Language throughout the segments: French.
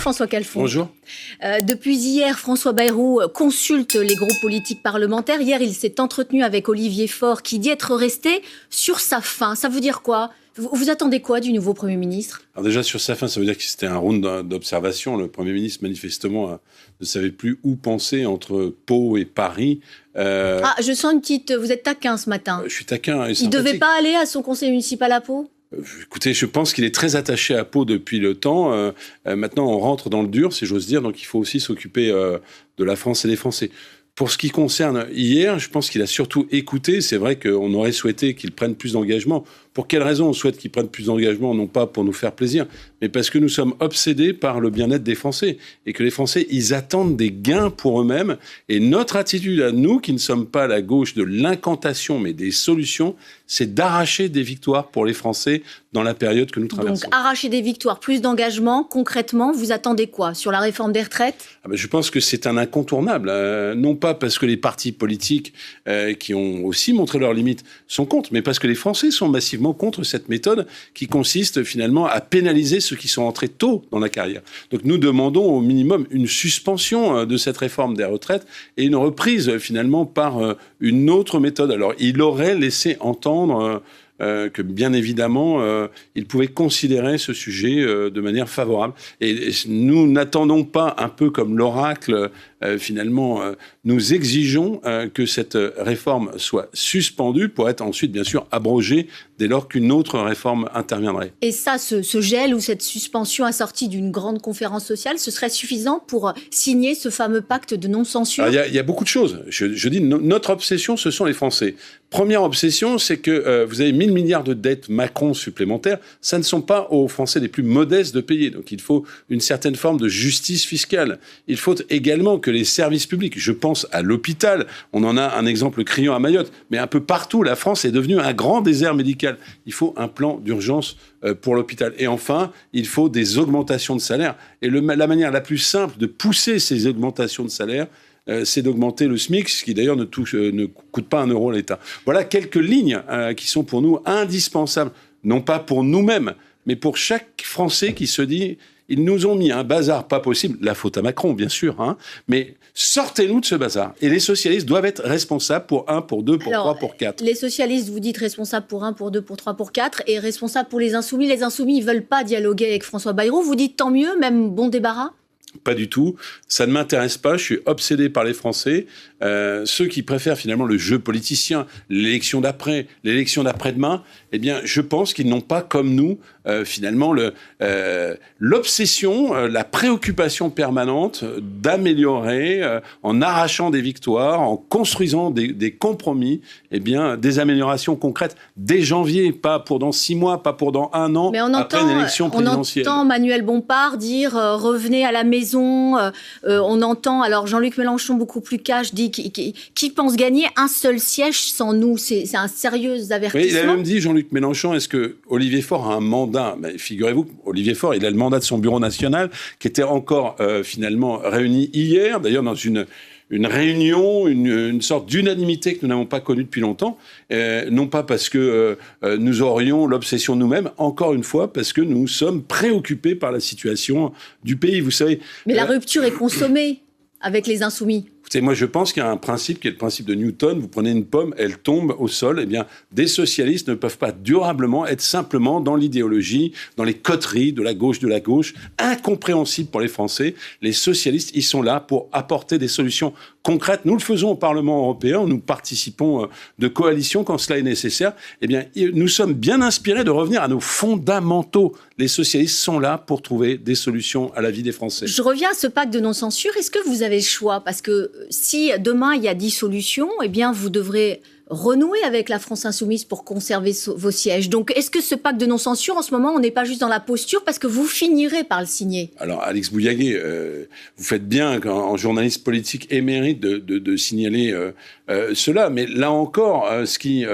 François Calfon. Bonjour. Depuis hier, François Bayrou consulte les groupes politiques parlementaires. Hier, il s'est entretenu avec Olivier Faure qui dit être resté sur sa faim. Ça veut dire quoi ? Vous attendez quoi du nouveau Premier ministre ? Alors déjà, sur sa fin, ça veut dire que c'était un round d'observation. Le Premier ministre, manifestement, ne savait plus où penser entre Pau et Paris. Je sens une petite... Vous êtes taquin ce matin. Je suis taquin. Il ne devait pas aller à son conseil municipal à Pau ? Écoutez, je pense qu'il est très attaché à Pau depuis le temps. Maintenant, on rentre dans le dur, si j'ose dire. Donc, il faut aussi s'occuper de la France et des Français. Pour ce qui concerne hier, je pense qu'il a surtout écouté. C'est vrai qu'on aurait souhaité qu'il prenne plus d'engagement. Pour quelle raison on souhaite qu'il prenne plus d'engagement ? Non pas pour nous faire plaisir, mais parce que nous sommes obsédés par le bien-être des Français. Et que les Français, ils attendent des gains pour eux-mêmes. Et notre attitude à nous, qui ne sommes pas à la gauche de l'incantation, mais des solutions, c'est d'arracher des victoires pour les Français dans la période que nous traversons. Donc, arracher des victoires, plus d'engagement. Concrètement, vous attendez quoi ? Sur la réforme des retraites ? Je pense que c'est un incontournable. Non pas parce que les partis politiques, qui ont aussi montré leurs limites, sont contre, mais parce que les Français sont massivement contre cette méthode qui consiste finalement à pénaliser ceux qui sont entrés tôt dans la carrière. Donc nous demandons au minimum une suspension de cette réforme des retraites et une reprise finalement par une autre méthode. Alors il aurait laissé entendre que bien évidemment, il pouvait considérer ce sujet de manière favorable. Et nous n'attendons pas, un peu comme l'oracle, finalement, nous exigeons que cette réforme soit suspendue pour être ensuite, bien sûr, abrogée dès lors qu'une autre réforme interviendrait. Et ça, ce gel ou cette suspension assortie d'une grande conférence sociale, ce serait suffisant pour signer ce fameux pacte de non-censure ? Il y a beaucoup de choses. Je dis, notre obsession, ce sont les Français. Première obsession, c'est que vous avez 1000 milliards de dettes Macron supplémentaires. Ça ne sont pas aux Français les plus modestes de payer. Donc il faut une certaine forme de justice fiscale. Il faut également que les services publics, je pense à l'hôpital, on en a un exemple criant à Mayotte, mais un peu partout, la France est devenue un grand désert médical. Il faut un plan d'urgence pour l'hôpital. Et enfin, il faut des augmentations de salaire. Et la manière la plus simple de pousser ces augmentations de salaire, c'est d'augmenter le SMIC, ce qui d'ailleurs ne coûte pas 1 euro à l'État. Voilà quelques lignes qui sont pour nous indispensables, non pas pour nous-mêmes, mais pour chaque Français qui se dit « ils nous ont mis un bazar pas possible », la faute à Macron bien sûr, mais sortez-nous de ce bazar. Et les socialistes doivent être responsables pour 1, pour 2, pour 3, pour 4. Les socialistes, vous dites responsables pour 1, pour 2, pour 3, pour 4, et responsables pour les Insoumis. Les Insoumis, ils ne veulent pas dialoguer avec François Bayrou. Vous dites tant mieux, même bon débarras ? Pas du tout. Ça ne m'intéresse pas. Je suis obsédé par les Français. Ceux qui préfèrent finalement le jeu politicien, l'élection d'après, l'élection d'après-demain, eh bien, je pense qu'ils n'ont pas, comme nous, finalement, l'obsession, la préoccupation permanente d'améliorer, en arrachant des victoires, en construisant des compromis, eh bien, des améliorations concrètes dès janvier, pas pour dans 6 mois, pas pour dans 1 an, après une élection présidentielle. On entend Manuel Bompard dire revenez à la maison. On entend alors Jean-Luc Mélenchon beaucoup plus cash dit qui pense gagner un seul siège sans nous. C'est un sérieux avertissement. Oui, il a même dit, Jean-Luc Mélenchon, est-ce que Olivier Faure a un mandat ? Figurez-vous, Olivier Faure, il a le mandat de son bureau national qui était encore finalement réuni hier, d'ailleurs dans une réunion, une sorte d'unanimité que nous n'avons pas connue depuis longtemps, non pas parce que nous aurions l'obsession nous-mêmes, encore une fois, parce que nous sommes préoccupés par la situation du pays, vous savez. Mais la rupture est consommée avec les Insoumis. Écoutez, moi, je pense qu'il y a un principe qui est le principe de Newton. Vous prenez une pomme, elle tombe au sol. Eh bien, des socialistes ne peuvent pas durablement être simplement dans l'idéologie, dans les coteries de la gauche, incompréhensible pour les Français. Les socialistes, ils sont là pour apporter des solutions concrètes. Nous le faisons au Parlement européen. Nous participons de coalitions quand cela est nécessaire. Eh bien, nous sommes bien inspirés de revenir à nos fondamentaux. Les socialistes sont là pour trouver des solutions à la vie des Français. Je reviens à ce pacte de non-censure. Est-ce que vous avez le choix ? Parce que si demain il y a dissolution, eh bien vous devrez renouer avec la France insoumise pour conserver vos sièges. Donc est-ce que ce pacte de non-censure, en ce moment, on n'est pas juste dans la posture parce que vous finirez par le signer ? Alors Alex Bouillaguet, vous faites bien en journaliste politique émérite de signaler cela. Mais là encore, ce qui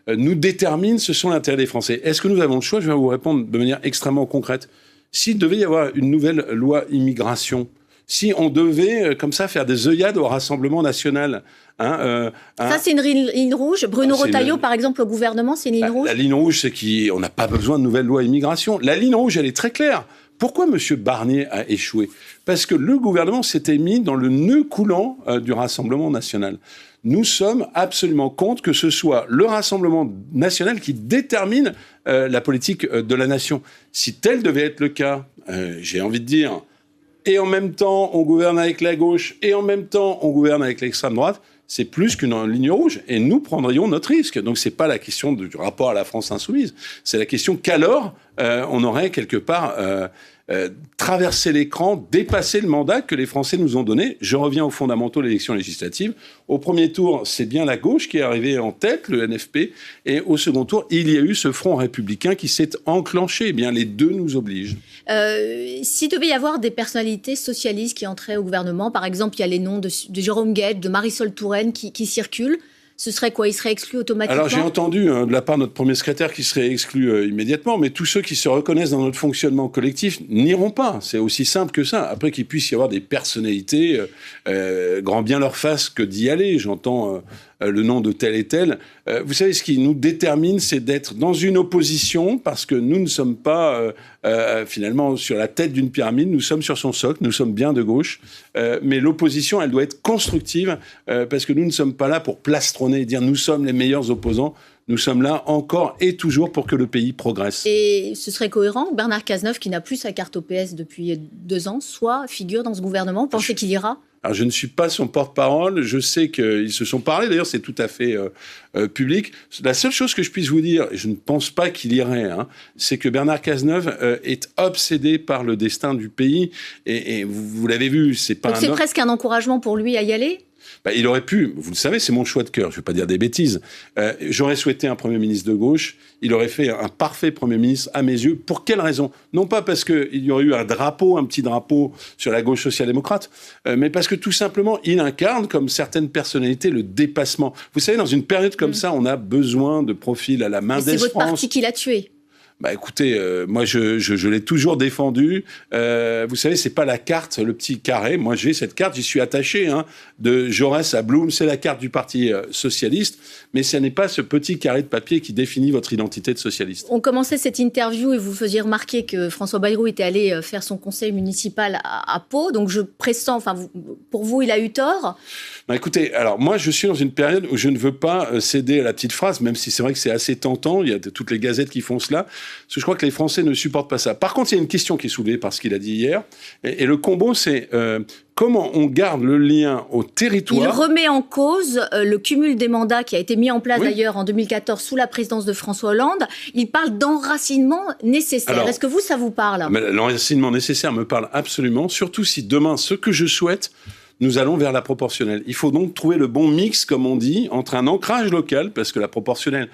nous détermine, ce sont l'intérêt des Français. Est-ce que nous avons le choix ? Je vais vous répondre de manière extrêmement concrète. S'il devait y avoir une nouvelle loi immigration, si on devait, comme ça, faire des œillades au Rassemblement national. Ça, c'est une ligne rouge. Bruno Retailleau, par exemple, au gouvernement, c'est une ligne rouge. La ligne rouge, c'est qu'on n'a pas besoin de nouvelle loi immigration. La ligne rouge, elle est très claire. Pourquoi M. Barnier a échoué ? Parce que le gouvernement s'était mis dans le nœud coulant du Rassemblement national. Nous sommes absolument contre que ce soit le Rassemblement national qui détermine la politique de la nation. Si tel devait être le cas, j'ai envie de dire, et en même temps on gouverne avec la gauche, et en même temps on gouverne avec l'extrême droite, c'est plus qu'une ligne rouge. Et nous prendrions notre risque. Donc c'est pas la question du rapport à la France insoumise. C'est la question qu'alors on aurait quelque part traverser l'écran, dépasser le mandat que les Français nous ont donné. Je reviens aux fondamentaux de l'élection législative. Au premier tour, c'est bien la gauche qui est arrivée en tête, le NFP, et au second tour, il y a eu ce front républicain qui s'est enclenché. Eh bien, les deux nous obligent. S'il devait y avoir des personnalités socialistes qui entraient au gouvernement, par exemple, il y a les noms de Jérôme Guedj, de Marisol Touraine qui circulent. Ce serait quoi ? Il serait exclu automatiquement ? Alors j'ai entendu de la part de notre premier secrétaire qu'il serait exclu immédiatement, mais tous ceux qui se reconnaissent dans notre fonctionnement collectif n'iront pas. C'est aussi simple que ça. Après qu'il puisse y avoir des personnalités, grand bien leur fasse que d'y aller. J'entends le nom de tel et tel. Vous savez, ce qui nous détermine, c'est d'être dans une opposition, parce que nous ne sommes pas finalement sur la tête d'une pyramide, nous sommes sur son socle, nous sommes bien de gauche, mais l'opposition, elle doit être constructive, parce que nous ne sommes pas là pour plastronner et dire nous sommes les meilleurs opposants. Nous sommes là encore et toujours pour que le pays progresse. Et ce serait cohérent que Bernard Cazeneuve, qui n'a plus sa carte OPS depuis 2 ans, soit figure dans ce gouvernement. Vous pensez qu'il ira ? Alors, je ne suis pas son porte-parole. Je sais qu'ils se sont parlé. D'ailleurs, c'est tout à fait public. La seule chose que je puisse vous dire, et je ne pense pas qu'il irait, c'est que Bernard Cazeneuve est obsédé par le destin du pays. Et vous l'avez vu, c'est pas. Donc c'est presque un encouragement pour lui à y aller ? Il aurait pu, vous le savez, c'est mon choix de cœur, je ne vais pas dire des bêtises. J'aurais souhaité un Premier ministre de gauche, il aurait fait un parfait Premier ministre à mes yeux. Pour quelle raison ? Non pas parce qu'il y aurait eu un petit drapeau sur la gauche social-démocrate, mais parce que tout simplement, il incarne, comme certaines personnalités, le dépassement. Vous savez, dans une période comme ça, on a besoin de profils à la Mendès France. C'est votre parti qui l'a tué. Écoutez, moi je l'ai toujours défendu. Vous savez, c'est pas la carte, le petit carré. Moi j'ai cette carte, j'y suis attaché. De Jaurès à Blum, c'est la carte du Parti socialiste, mais ce n'est pas ce petit carré de papier qui définit votre identité de socialiste. On commençait cette interview et vous faisiez remarquer que François Bayrou était allé faire son conseil municipal à Pau. Donc je pressens, pour vous, il a eu tort. Écoutez, alors moi je suis dans une période où je ne veux pas céder à la petite phrase, même si c'est vrai que c'est assez tentant. Il y a toutes les gazettes qui font cela. Parce que je crois que les Français ne supportent pas ça. Par contre, il y a une question qui est soulevée par ce qu'il a dit hier. Et le combo, c'est comment on garde le lien au territoire. Il remet en cause le cumul des mandats qui a été mis en place d'ailleurs en 2014 sous la présidence de François Hollande. Il parle d'enracinement nécessaire. Alors, est-ce que ça vous parle ? L'enracinement nécessaire me parle absolument, surtout si demain, ce que je souhaite, nous allons vers la proportionnelle. Il faut donc trouver le bon mix, comme on dit, entre un ancrage local, parce que la proportionnelle,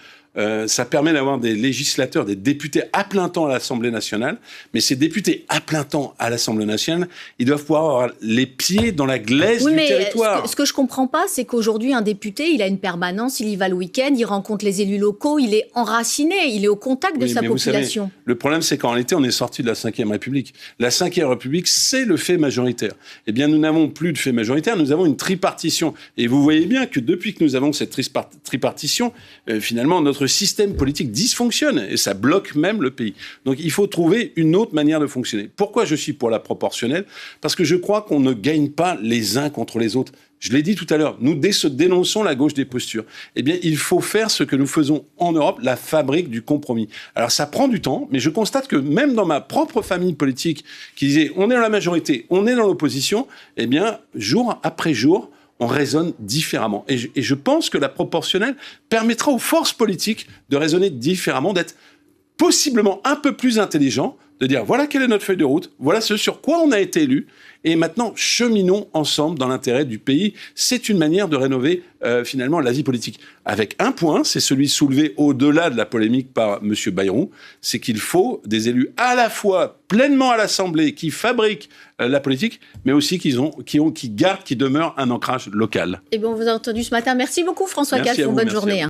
ça permet d'avoir des législateurs, des députés à plein temps à l'Assemblée nationale. Mais ces députés à plein temps à l'Assemblée nationale, ils doivent pouvoir avoir les pieds dans la glaise du territoire. Ce que je comprends pas, c'est qu'aujourd'hui, un député, il a une permanence, il y va le week-end, il rencontre les élus locaux, il est enraciné, il est au contact de sa population. Vous savez, le problème, c'est qu'en réalité, on est sorti de la Ve République. La Ve République, c'est le fait majoritaire. Eh bien, nous n'avons plus de fait majoritaire, nous avons une tripartition. Et vous voyez bien que depuis que nous avons cette tripartition, finalement, notre système politique dysfonctionne et ça bloque même le pays. Donc il faut trouver une autre manière de fonctionner. Pourquoi je suis pour la proportionnelle ? Parce que je crois qu'on ne gagne pas les uns contre les autres. Je l'ai dit tout à l'heure, nous dénonçons la gauche des postures. Eh bien, il faut faire ce que nous faisons en Europe, la fabrique du compromis. Alors ça prend du temps, mais je constate que même dans ma propre famille politique, qui disait on est dans la majorité, on est dans l'opposition, eh bien, jour après jour, on raisonne différemment. Et je pense que la proportionnelle permettra aux forces politiques de raisonner différemment, d'être possiblement un peu plus intelligents, de dire voilà quelle est notre feuille de route, voilà ce sur quoi on a été élu, et maintenant cheminons ensemble dans l'intérêt du pays. C'est une manière de rénover finalement la vie politique. Avec un point, c'est celui soulevé au-delà de la polémique par M. Bayrou, c'est qu'il faut des élus à la fois pleinement à l'Assemblée qui fabriquent la politique, mais aussi qui demeurent un ancrage local. Et bien, on vous a entendu ce matin. Merci beaucoup François Calfon. Bonne journée.